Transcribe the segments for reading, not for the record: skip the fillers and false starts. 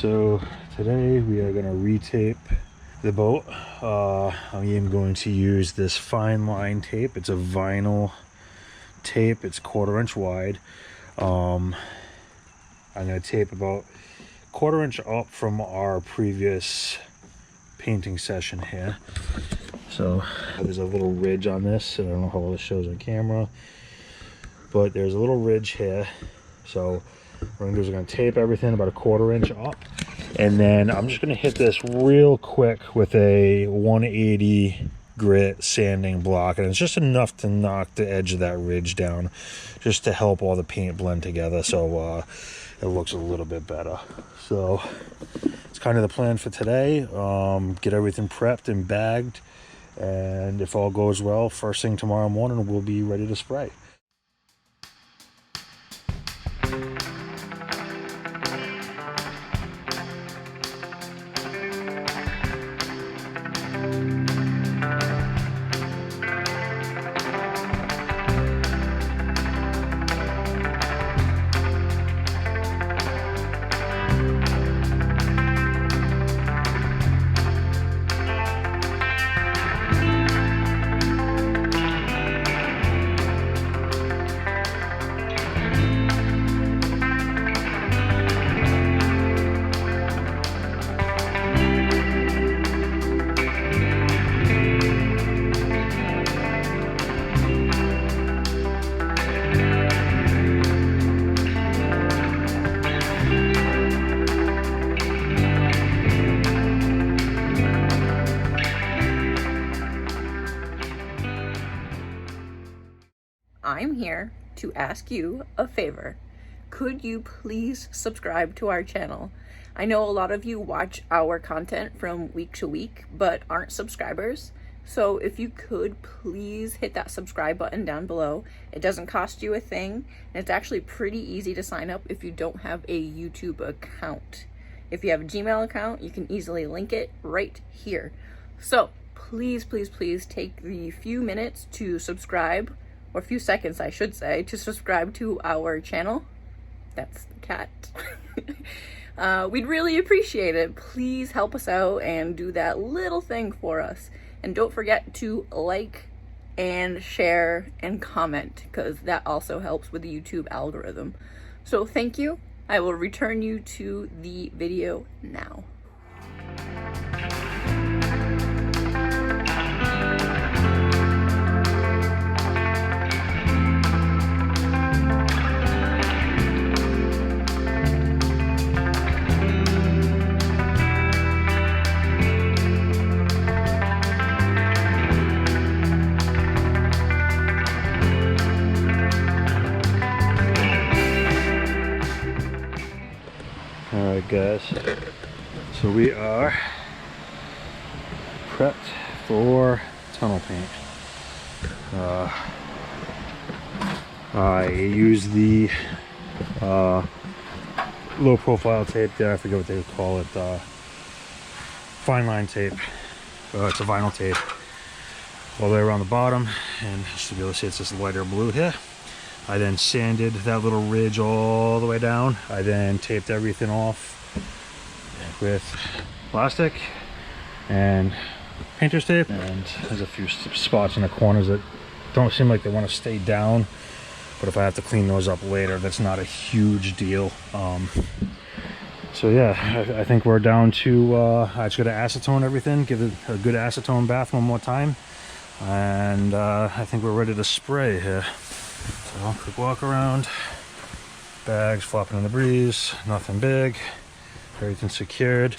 So today we are going to retape the boat. I am going to use this fine line tape. It's a vinyl tape. It's 1/4 inch wide. I'm going to tape about 1/4 inch up from our previous painting session here. So there's a little ridge on this. I don't know how well this shows on camera, but there's a little ridge here. So what we're going to do is we're going to tape everything about 1/4 inch up, and then I'm just going to hit this real quick with a 180 grit sanding block, and it's just enough to knock the edge of that ridge down, just to help all the paint blend together, so it looks a little bit better. So it's kind of the plan for today. Get everything prepped and bagged, and if all goes well, first thing tomorrow morning we'll be ready to spray. I'm here to ask you a favor. Could you please subscribe to our channel? I know a lot of you watch our content from week to week, but aren't subscribers. So if you could please hit that subscribe button down below. It doesn't cost you a thing, and it's actually pretty easy to sign up if you don't have a YouTube account. If you have a Gmail account, you can easily link it right here. So please, please, please take the few minutes to subscribe, or a few seconds I should say, to subscribe to our channel. That's the cat. We'd really appreciate it. Please help us out and do that little thing for us. And don't forget to like and share and comment, because that also helps with the YouTube algorithm. So thank you. I will return you to the video now. Alright guys, so we are prepped for tunnel paint. I used the low profile tape there, I forget what they call it, fine line tape. It's a vinyl tape all the way around the bottom, and just to be able to see it's this lighter blue here. I then sanded that little ridge all the way down. I then taped everything off with plastic and painter's tape, and there's a few spots in the corners that don't seem like they want to stay down, but if I have to clean those up later, that's not a huge deal. So yeah, I think we're down to I just gotta acetone everything, give it a good acetone bath one more time, and I think we're ready to spray here. So quick walk around, bags flopping in the breeze, nothing big, everything secured.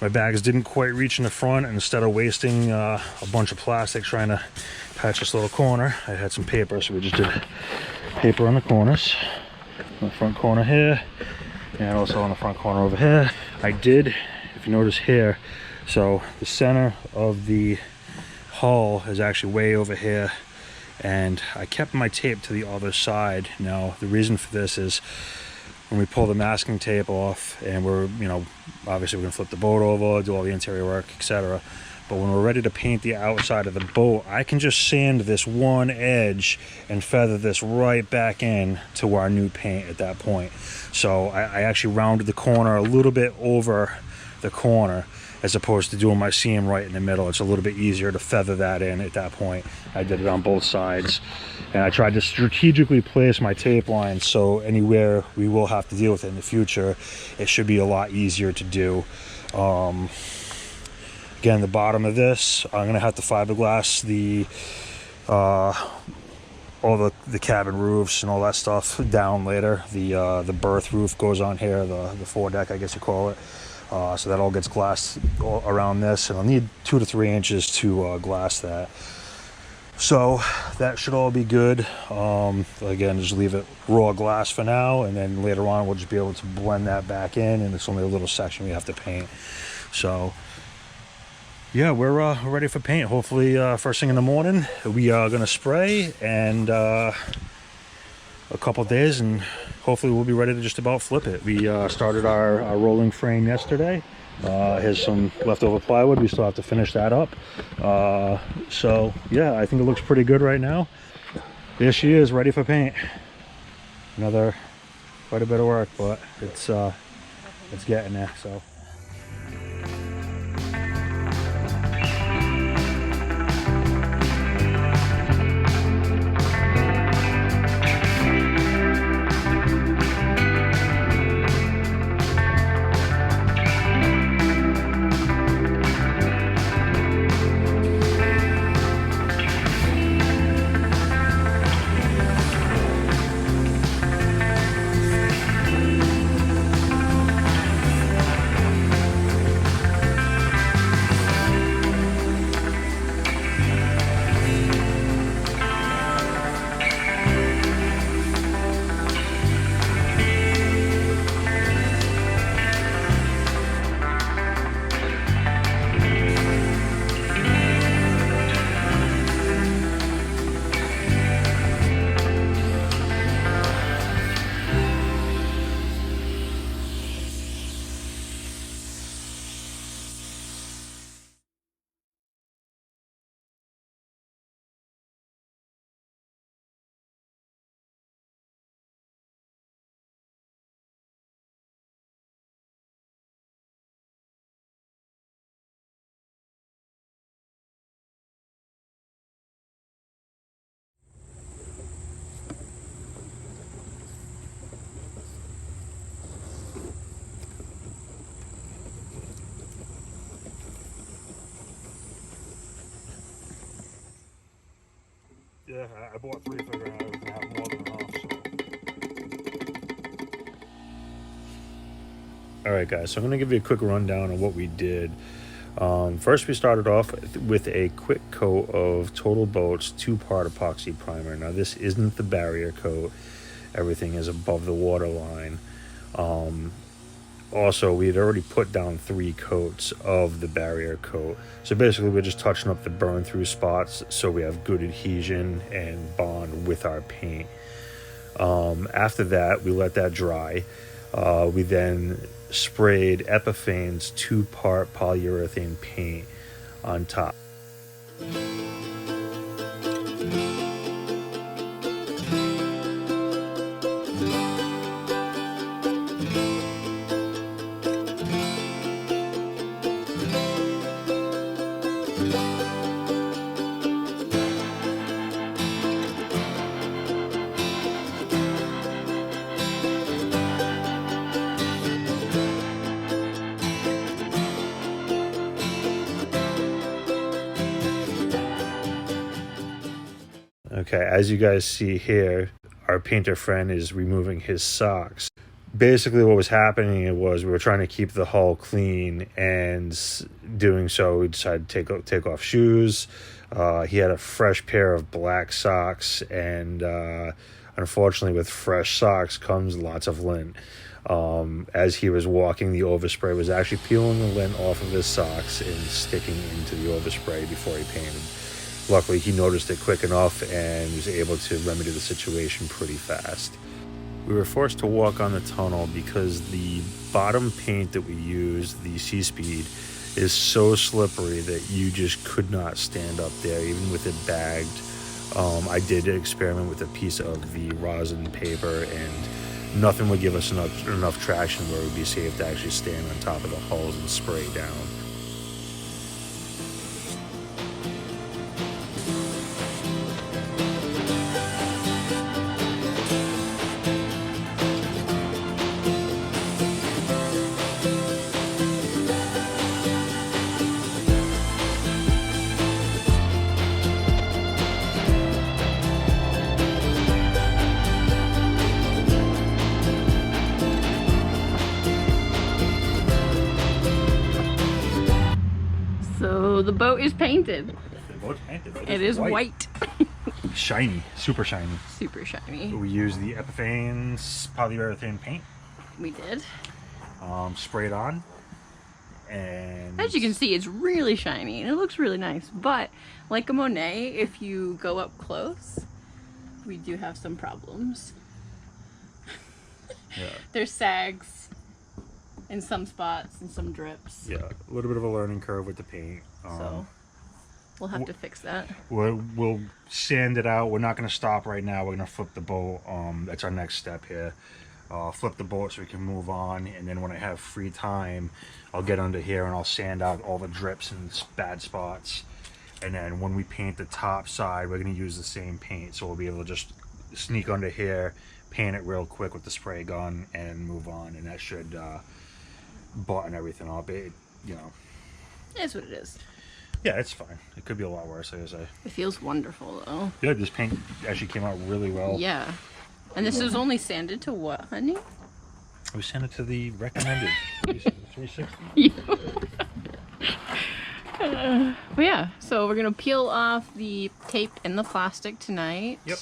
My bags didn't quite reach in the front, and instead of wasting a bunch of plastic trying to patch this little corner, I had some paper, so we just did paper on the corners, on the front corner here, and also on the front corner over here. I did, if you notice here, so the center of the hull is actually way over here, and I kept my tape to the other side. Now the reason for this is when we pull the masking tape off, and we're, you know, obviously we're gonna flip the boat over, do all the interior work, etc. But when we're ready to paint the outside of the boat, I can just sand this one edge and feather this right back in to our new paint at that point. So I actually rounded the corner a little bit over the corner, as opposed to doing my seam right in the middle. It's a little bit easier to feather that in at that point. I did it on both sides, and I tried to strategically place my tape lines so anywhere we will have to deal with it in the future, it should be a lot easier to do. Again, the bottom of this, I'm gonna have to fiberglass all the cabin roofs and all that stuff down later. The berth roof goes on here, the foredeck, I guess you call it. So that all gets glassed all around this, and I'll need 2 to 3 inches to glass that. So that should all be good. Again, just leave it raw glass for now, and then later on we'll just be able to blend that back in, and it's only a little section we have to paint. So yeah, we're ready for paint. Hopefully first thing in the morning we are going to spray, and a couple days, and hopefully we'll be ready to just about flip it. We started our rolling frame yesterday. Here's some leftover plywood. We still have to finish that up. So yeah, I think it looks pretty good right now. There she is, ready for paint. Another quite a bit of work, but it's getting there. So yeah, I bought 3, figuring I was gonna have more than enough. So. All right, guys. So I'm gonna give you a quick rundown of what we did. First, we started off with a quick coat of TotalBoat's 2-part epoxy primer. Now, this isn't the barrier coat. Everything is above the water line. Also, we had already put down 3 coats of the barrier coat. So basically, we're just touching up the burn through spots so we have good adhesion and bond with our paint. After that, we let that dry. We then sprayed Epifanes 2-part polyurethane paint on top. Okay, as you guys see here, our painter friend is removing his socks. Basically what was happening was we were trying to keep the hull clean, and doing so we decided to take off shoes. He had a fresh pair of black socks, and unfortunately with fresh socks comes lots of lint. As he was walking, the overspray was actually peeling the lint off of his socks and sticking into the overspray before he painted. Luckily, he noticed it quick enough and was able to remedy the situation pretty fast. We were forced to walk on the tunnel because the bottom paint that we used, the Sea Speed, is so slippery that you just could not stand up there, even with it bagged. I did experiment with a piece of the rosin paper, and nothing would give us enough traction where it would be safe to actually stand on top of the hulls and spray down. So the boat is painted. The boat's painted. It is white. Shiny, super shiny. Super shiny. We used the Epifanes polyurethane paint. We did. Sprayed on. And as you can see, it's really shiny and it looks really nice. But like a Monet, if you go up close, we do have some problems. Yeah. There's sags in some spots and some drips. Yeah, a little bit of a learning curve with the paint. So we'll have to fix that. We'll sand it out. We're not going to stop right now. We're going to flip the boat. That's our next step here. Flip the boat so we can move on, and then when I have free time, I'll get under here and I'll sand out all the drips and bad spots. And then when we paint the top side, we're going to use the same paint, so we'll be able to just sneak under here, paint it real quick with the spray gun, and move on. And that should button everything up. It, you know, It's what it is. yeah, it's fine. It could be a lot worse, like I say. It feels wonderful though. Yeah, this paint actually came out really well. Yeah. And this is only sanded to what, honey? We sent it to the recommended 360. But yeah, so we're gonna peel off the tape and the plastic tonight. Yep.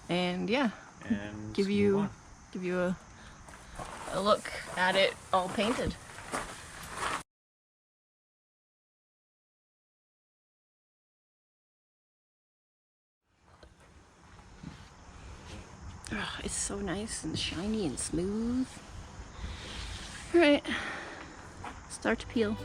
And yeah, And give you a look at it all painted. Oh, it's so nice and shiny and smooth. All right, start to peel.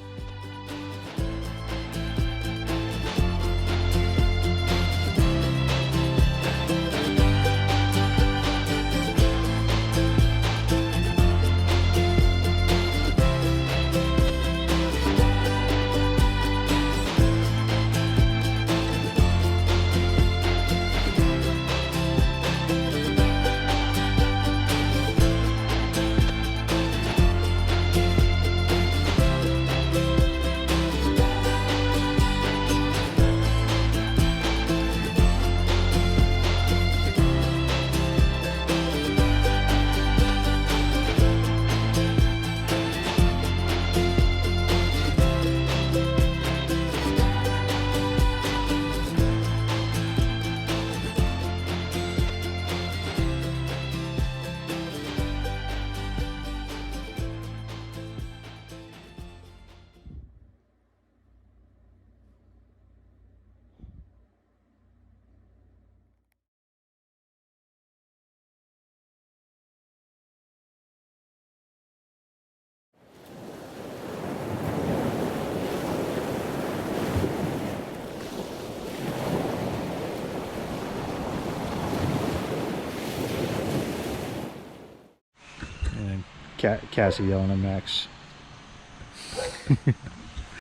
Cassie yelling at Max.